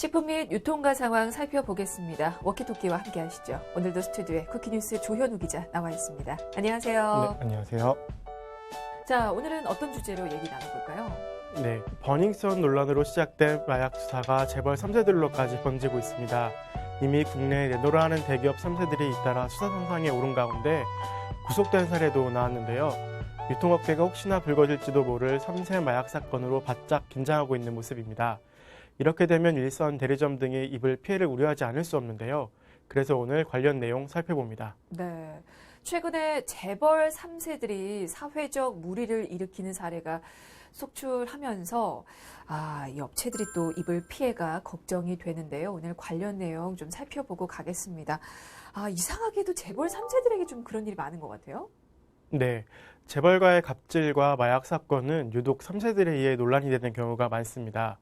식품 및 유통가 상황 살펴보겠습니다. 워키토키와 함께 하시죠. 오늘도 스튜디오에 쿠키뉴스 조현우 기자 나와 있습니다. 안녕하세요. 네, 안녕하세요. 자, 오늘은 어떤 주제로 얘기 나눠볼까요? 네, 버닝썬 논란으로 시작된 마약 수사가 재벌 3세들로까지 번지고 있습니다. 이미 국내에 내노라하는 대기업 3세들이 잇따라 수사 선상에 오른 가운데 구속된 사례도 나왔는데요. 유통업계가 혹시나 불거질지도 모를 3세 마약 사건으로 바짝 긴장하고 있는 모습입니다. 이렇게 되면 일선 대리점 등이 입을 피해를 우려하지 않을 수 없는데요. 그래서 오늘 관련 내용 살펴봅니다. 네, 최근에 재벌 3세들이 사회적 물의를 일으키는 사례가 속출하면서 이 업체들이 또 입을 피해가 걱정이 되는데요. 오늘 관련 내용 좀 살펴보고 가겠습니다. 이상하게도 재벌 3세들에게 좀 그런 일이 많은 것 같아요. 네, 재벌가의 갑질과 마약 사건은 유독 3세들에 의해 논란이 되는 경우가 많습니다.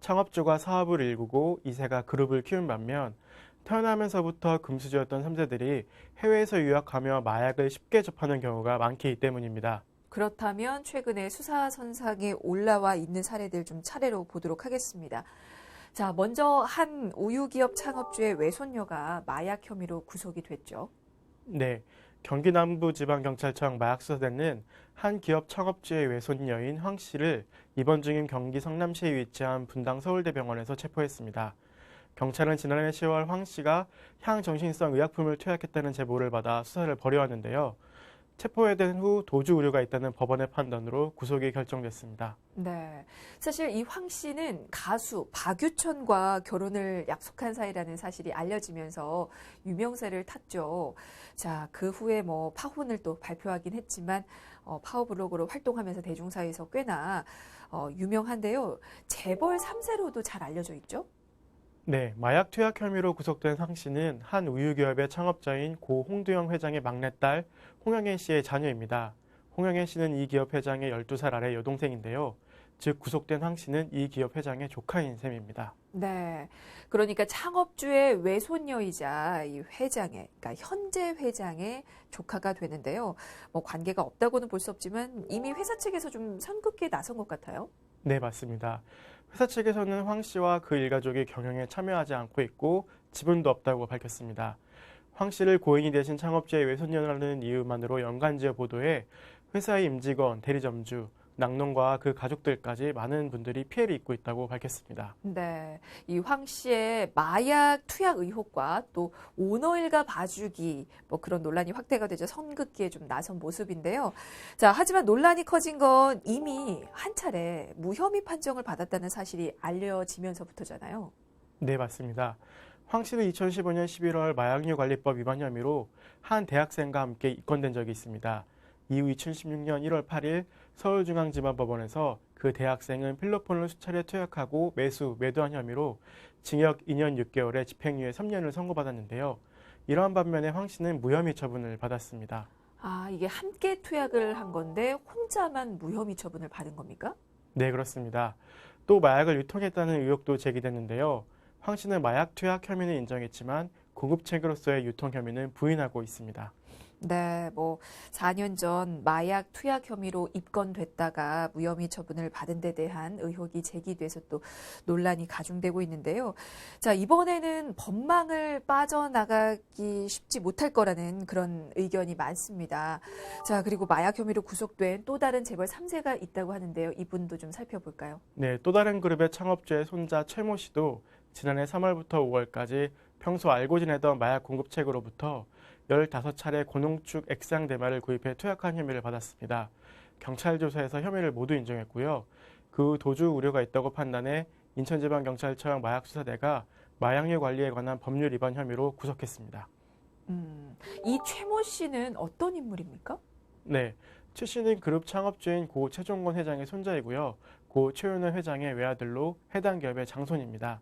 창업주가 사업을 일구고 2세가 그룹을 키운 반면 태어나면서부터 금수저였던 3세들이 해외에서 유학하며 마약을 쉽게 접하는 경우가 많기 때문입니다. 그렇다면 최근에 수사 선상에 올라와 있는 사례들 좀 차례로 보도록 하겠습니다. 자, 먼저 한 우유기업 창업주의 외손녀가 마약 혐의로 구속이 됐죠. 네, 경기 남부지방경찰청 마약수사대는 한 기업 창업주의 외손녀인 황 씨를 입원 중인 경기 성남시에 위치한 분당 서울대병원에서 체포했습니다. 경찰은 지난해 10월 황 씨가 향정신성 의약품을 투약했다는 제보를 받아 수사를 벌여왔는데요. 체포된 후 도주 우려가 있다는 법원의 판단으로 구속이 결정됐습니다. 네, 사실 이 황 씨는 가수 박유천과 결혼을 약속한 사이라는 사실이 알려지면서 유명세를 탔죠. 자, 그 후에 파혼을 또 발표하긴 했지만 파워블로거로 활동하면서 대중사이에서 꽤나 유명한데요. 재벌 3세로도 잘 알려져 있죠. 네, 마약 투약 혐의로 구속된 황 씨는 한 우유기업의 창업자인 고 홍두영 회장의 막내딸 홍영애 씨의 자녀입니다. 홍영애 씨는 이 기업 회장의 12살 아래 여동생인데요. 즉 구속된 황 씨는 이 기업 회장의 조카인 셈입니다. 네, 그러니까 창업주의 외손녀이자 이 회장의, 그러니까 현재 회장의 조카가 되는데요. 관계가 없다고는 볼 수 없지만 이미 회사 측에서 좀 선긋기에 나선 것 같아요. 네, 맞습니다. 회사 측에서는 황 씨와 그 일가족이 경영에 참여하지 않고 있고 지분도 없다고 밝혔습니다. 황 씨를 고인이 되신 창업주의 외손녀라는 이유만으로 연관지어 보도해 회사의 임직원, 대리점주, 낙농과 그 가족들까지 많은 분들이 피해를 입고 있다고 밝혔습니다. 네, 이 황 씨의 마약 투약 의혹과 또 오너일가 봐주기 그런 논란이 확대가 되자 선긋기에 좀 나선 모습인데요. 자, 하지만 논란이 커진 건 이미 한 차례 무혐의 판정을 받았다는 사실이 알려지면서부터잖아요. 네, 맞습니다. 황 씨는 2015년 11월 마약류 관리법 위반 혐의로 한 대학생과 함께 입건된 적이 있습니다. 이후 2016년 1월 8일 서울중앙지방법원에서 그 대학생은 필로폰을 수차례 투약하고 매도한 혐의로 징역 2년 6개월에 집행유예 3년을 선고받았는데요. 이러한 반면에 황 씨는 무혐의 처분을 받았습니다. 이게 함께 투약을 한 건데 혼자만 무혐의 처분을 받은 겁니까? 네, 그렇습니다. 또 마약을 유통했다는 의혹도 제기됐는데요. 황 씨는 마약 투약 혐의는 인정했지만 공급책으로서의 유통 혐의는 부인하고 있습니다. 네, 4년 전 마약 투약 혐의로 입건됐다가 무혐의 처분을 받은 데 대한 의혹이 제기돼서 또 논란이 가중되고 있는데요. 자, 이번에는 법망을 빠져나가기 쉽지 못할 거라는 그런 의견이 많습니다. 자, 그리고 마약 혐의로 구속된 또 다른 재벌 3세가 있다고 하는데요. 이분도 좀 살펴볼까요? 네, 또 다른 그룹의 창업주의 손자 최모 씨도 지난해 3월부터 5월까지 평소 알고 지내던 마약 공급책으로부터 15차례 고농축 액상 대마를 구입해 투약한 혐의를 받았습니다. 경찰 조사에서 혐의를 모두 인정했고요. 그 후 도주 우려가 있다고 판단해 인천지방경찰청 마약수사대가 마약류 관리에 관한 법률 위반 혐의로 구속했습니다. 이 최모 씨는 어떤 인물입니까? 네, 최 씨는 그룹 창업주인 고 최종건 회장의 손자이고요. 고 최윤호 회장의 외아들로 해당 기업의 장손입니다.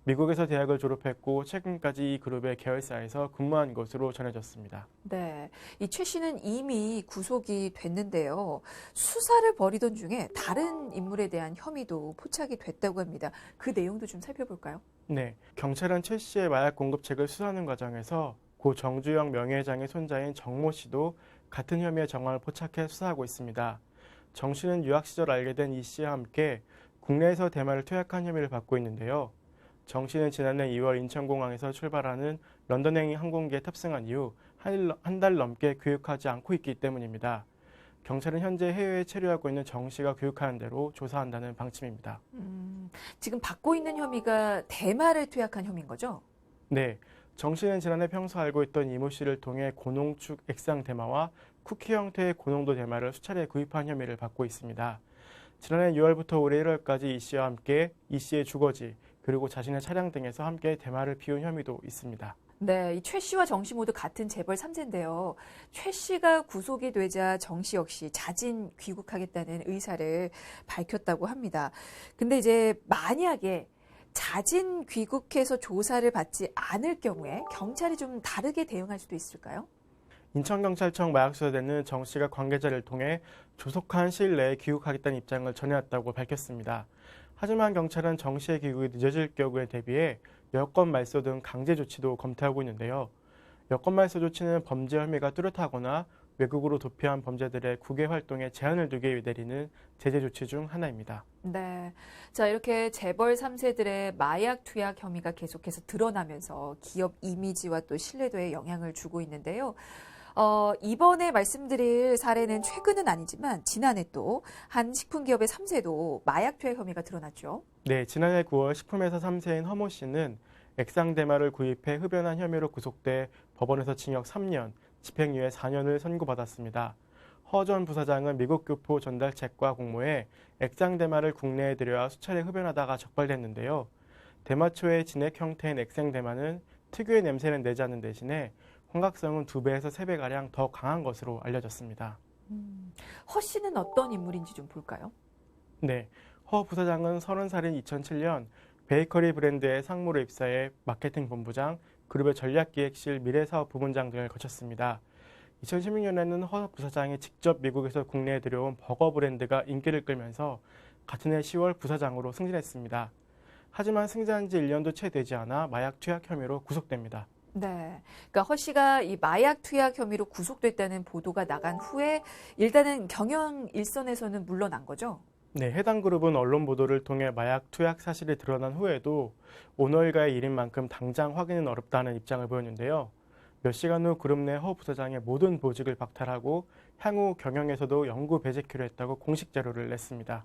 미국에서 대학을 졸업했고 최근까지 이 그룹의 계열사에서 근무한 것으로 전해졌습니다. 네, 이 최 씨는 이미 구속이 됐는데요. 수사를 벌이던 중에 다른 인물에 대한 혐의도 포착이 됐다고 합니다. 그 내용도 좀 살펴볼까요? 네, 경찰은 최 씨의 마약 공급책을 수사하는 과정에서 고 정주영 명예회장의 손자인 정모 씨도 같은 혐의의 정황을 포착해 수사하고 있습니다. 정 씨는 유학 시절 알게 된 이 씨와 함께 국내에서 대마를 투약한 혐의를 받고 있는데요. 정 씨는 지난해 2월 인천공항에서 출발하는 런던행 항공기에 탑승한 이후 한 달 넘게 귀국하지 않고 있기 때문입니다. 경찰은 현재 해외에 체류하고 있는 정 씨가 귀국하는 대로 조사한다는 방침입니다. 지금 받고 있는 혐의가 대마를 투약한 혐의인 거죠? 네, 정 씨는 지난해 평소 알고 있던 이모 씨를 통해 고농축 액상 대마와 쿠키 형태의 고농도 대마를 수차례 구입한 혐의를 받고 있습니다. 지난해 6월부터 올해 1월까지 이 씨와 함께 이 씨의 주거지 그리고 자신의 차량 등에서 함께 대마를 피운 혐의도 있습니다. 네, 이 최 씨와 정 씨 모두 같은 재벌 3세인데요. 최 씨가 구속이 되자 정 씨 역시 자진 귀국하겠다는 의사를 밝혔다고 합니다. 근데 이제 만약에 자진 귀국해서 조사를 받지 않을 경우에 경찰이 좀 다르게 대응할 수도 있을까요? 인천경찰청 마약수사대는 정 씨가 관계자를 통해 조속한 시일 내에 귀국하겠다는 입장을 전해왔다고 밝혔습니다. 하지만 경찰은 정 씨의 귀국이 늦어질 경우에 대비해 여권 말소 등 강제 조치도 검토하고 있는데요. 여권 말소 조치는 범죄 혐의가 뚜렷하거나 외국으로 도피한 범죄들의 국외 활동에 제한을 두기 위해 내리는 제재 조치 중 하나입니다. 네. 자, 이렇게 재벌 3세들의 마약 투약 혐의가 계속해서 드러나면서 기업 이미지와 또 신뢰도에 영향을 주고 있는데요. 이번에 말씀드릴 사례는 최근은 아니지만 지난해 또 한 식품기업의 3세도 마약 투약 혐의가 드러났죠. 네, 지난해 9월 식품회사 3세인 허모 씨는 액상 대마를 구입해 흡연한 혐의로 구속돼 법원에서 징역 3년, 집행유예 4년을 선고받았습니다. 허 전 부사장은 미국 교포 전달책과 공모해 액상 대마를 국내에 들여와 수차례 흡연하다가 적발됐는데요. 대마초의 진액 형태인 액상 대마는 특유의 냄새는 내지 않는 대신에 환각성은 2배에서 3배가량 더 강한 것으로 알려졌습니다. 허 씨는 어떤 인물인지 좀 볼까요? 네, 허 부사장은 30살인 2007년 베이커리 브랜드의 상무로 입사해 마케팅 본부장, 그룹의 전략기획실 미래사업 부문장 등을 거쳤습니다. 2016년에는 허 부사장이 직접 미국에서 국내에 들여온 버거 브랜드가 인기를 끌면서 같은 해 10월 부사장으로 승진했습니다. 하지만 승진한 지 1년도 채 되지 않아 마약 투약 혐의로 구속됩니다. 네. 그러니까 허 씨가 이 마약 투약 혐의로 구속됐다는 보도가 나간 후에 일단은 경영 일선에서는 물러난 거죠? 네, 해당 그룹은 언론 보도를 통해 마약 투약 사실이 드러난 후에도 오너 일가의 일인 만큼 당장 확인은 어렵다는 입장을 보였는데요. 몇 시간 후 그룹 내 허 부사장의 모든 보직을 박탈하고 향후 경영에서도 영구 배제키로 했다고 공식 자료를 냈습니다.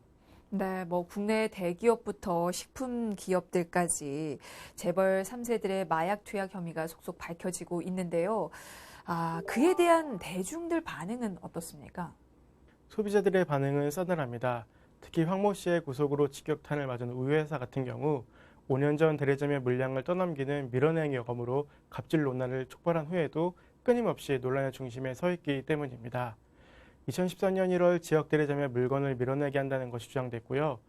네, 뭐 국내 대기업부터 식품 기업들까지 재벌 3세들의 마약 투약 혐의가 속속 밝혀지고 있는데요. 그에 대한 대중들 반응은 어떻습니까? 소비자들의 반응은 싸늘합니다. 특히 황모 씨의 구속으로 직격탄을 맞은 우유회사 같은 경우 5년 전 대리점의 물량을 떠넘기는 밀어내기 여검으로 갑질 논란을 촉발한 후에도 끊임없이 논란의 중심에 서 있기 때문입니다. 2014년 1월 지역 대리점의 물건을 밀어내게 한다는 것이 주장됐고요.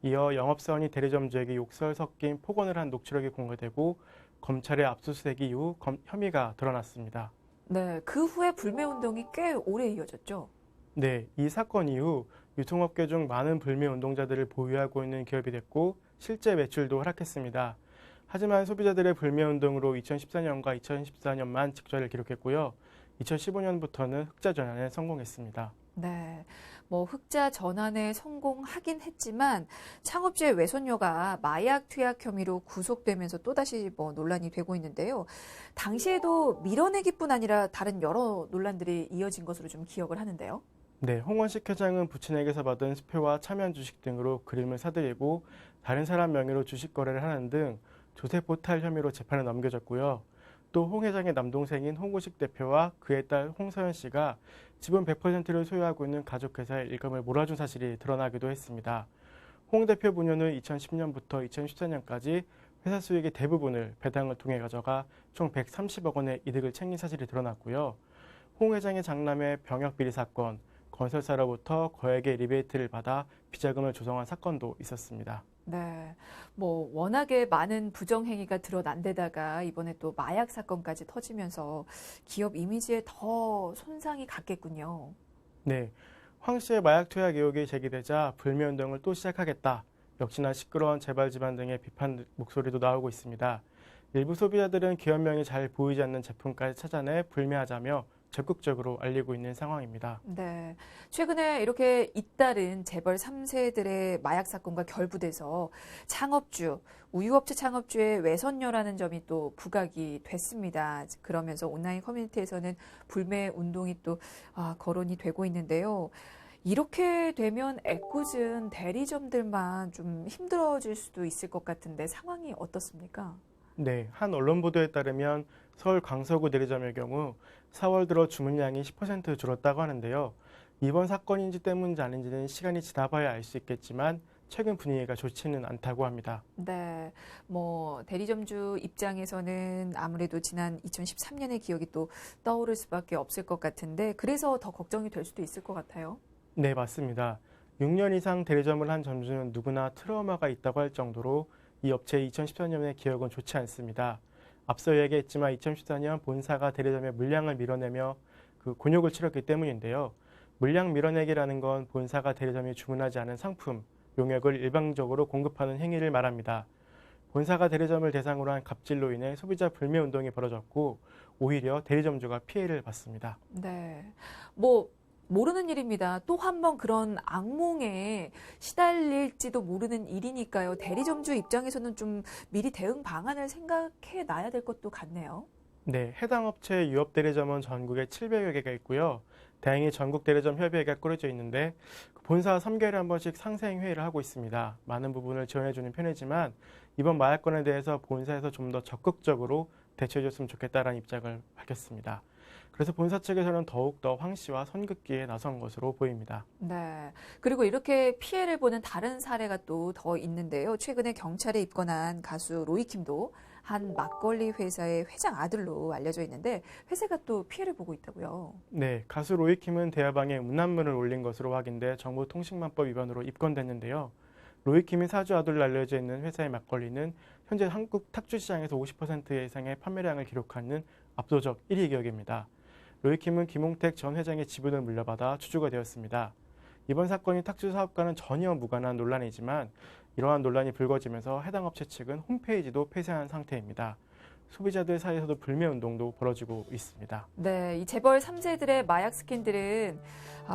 이어 영업사원이 대리점주에게 욕설 섞인 폭언을 한 녹취록이 공개되고 검찰의 압수수색 이후 혐의가 드러났습니다. 네, 그 후에 불매운동이 꽤 오래 이어졌죠. 네, 이 사건 이후 유통업계 중 많은 불매 운동자들을 보유하고 있는 기업이 됐고 실제 매출도 하락했습니다. 하지만 소비자들의 불매 운동으로 2014년과 2014년만 직전을 기록했고요. 2015년부터는 흑자 전환에 성공했습니다. 네, 뭐 흑자 전환에 성공하긴 했지만 창업주의 외손녀가 마약 투약 혐의로 구속되면서 또다시 뭐 논란이 되고 있는데요. 당시에도 밀어내기뿐 아니라 다른 여러 논란들이 이어진 것으로 좀 기억을 하는데요. 네, 홍원식 회장은 부친에게서 받은 수표와 차면 주식 등으로 그림을 사들이고 다른 사람 명의로 주식 거래를 하는 등 조세 포탈 혐의로 재판에 넘겨졌고요. 또 홍 회장의 남동생인 홍우식 대표와 그의 딸 홍서연 씨가 지분 100%를 소유하고 있는 가족회사에 일감을 몰아준 사실이 드러나기도 했습니다. 홍 대표 부녀는 2010년부터 2014년까지 회사 수익의 대부분을 배당을 통해 가져가 총 130억 원의 이득을 챙긴 사실이 드러났고요. 홍 회장의 장남의 병역 비리 사건, 건설사로부터 거액의 리베이트를 받아 비자금을 조성한 사건도 있었습니다. 네, 뭐 워낙에 많은 부정행위가 드러난 데다가 이번에 또 마약 사건까지 터지면서 기업 이미지에 더 손상이 갔겠군요. 네, 황 씨의 마약 투약 의혹이 제기되자 불매운동을 또 시작하겠다. 역시나 시끄러운 재벌 집안 등의 비판 목소리도 나오고 있습니다. 일부 소비자들은 기업명이 잘 보이지 않는 제품까지 찾아내 불매하자며 적극적으로 알리고 있는 상황입니다. 네. 최근에 이렇게 잇따른 재벌 3세들의 마약 사건과 결부돼서 창업주, 우유업체 창업주의 외선녀라는 점이 또 부각이 됐습니다. 그러면서 온라인 커뮤니티에서는 불매 운동이 또 거론이 되고 있는데요. 이렇게 되면 애꿎은 대리점들만 좀 힘들어질 수도 있을 것 같은데 상황이 어떻습니까? 네, 한 언론 보도에 따르면 서울 강서구 대리점의 경우 4월 들어 주문량이 10% 줄었다고 하는데요. 이번 사건인지 때문인지 아닌지는 시간이 지나봐야 알 수 있겠지만 최근 분위기가 좋지는 않다고 합니다. 네, 대리점주 입장에서는 아무래도 지난 2013년의 기억이 또 떠오를 수밖에 없을 것 같은데 그래서 더 걱정이 될 수도 있을 것 같아요. 네, 맞습니다. 6년 이상 대리점을 한 점주는 누구나 트라우마가 있다고 할 정도로 이 업체의 2014년의 기억은 좋지 않습니다. 앞서 이야기했지만 2014년 본사가 대리점의 물량을 밀어내며 그 곤욕을 치렀기 때문인데요. 물량 밀어내기라는 건 본사가 대리점이 주문하지 않은 상품, 용역을 일방적으로 공급하는 행위를 말합니다. 본사가 대리점을 대상으로 한 갑질로 인해 소비자 불매 운동이 벌어졌고 오히려 대리점주가 피해를 봤습니다. 네, 모르는 일입니다. 또 한 번 그런 악몽에 시달릴지도 모르는 일이니까요. 대리점주 입장에서는 좀 미리 대응 방안을 생각해 놔야 될 것도 같네요. 네, 해당 업체 유업 대리점은 전국에 700여 개가 있고요. 다행히 전국 대리점 협의회가 꾸려져 있는데 본사와 3개월에 한 번씩 상생 회의를 하고 있습니다. 많은 부분을 지원해주는 편이지만 이번 마약건에 대해서 본사에서 좀 더 적극적으로 대처해줬으면 좋겠다라는 입장을 밝혔습니다. 그래서 본사 측에서는 더욱더 황씨와 선긋기에 나선 것으로 보입니다. 네. 그리고 이렇게 피해를 보는 다른 사례가 또 더 있는데요. 최근에 경찰에 입건한 가수 로이킴도 한 막걸리 회사의 회장 아들로 알려져 있는데 회사가 또 피해를 보고 있다고요. 네, 가수 로이킴은 대화방에 음란물을 올린 것으로 확인돼 정보통신망법 위반으로 입건됐는데요. 로이킴이 사주 아들로 알려져 있는 회사의 막걸리는 현재 한국 탁주시장에서 50% 이상의 판매량을 기록하는 압도적 1위 기업입니다. 로이킴은 김홍택 전 회장의 지분을 물려받아 주주가 되었습니다. 이번 사건이 탁주 사업과는 전혀 무관한 논란이지만 이러한 논란이 불거지면서 해당 업체 측은 홈페이지도 폐쇄한 상태입니다. 소비자들 사이에서도 불매 운동도 벌어지고 있습니다. 네, 이 재벌 3세들의 마약 스캔들은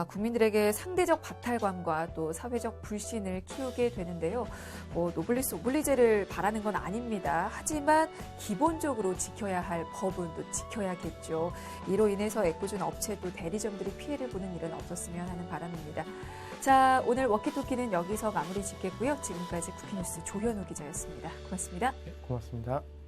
국민들에게 상대적 박탈감과 또 사회적 불신을 키우게 되는데요. 노블리스 오블리제를 바라는 건 아닙니다. 하지만 기본적으로 지켜야 할 법은 또 지켜야겠죠. 이로 인해서 애꿎은 업체 또 대리점들이 피해를 보는 일은 없었으면 하는 바람입니다. 자, 오늘 워키토키는 여기서 마무리 짓겠고요. 지금까지 쿠키뉴스 조현우 기자였습니다. 고맙습니다. 고맙습니다.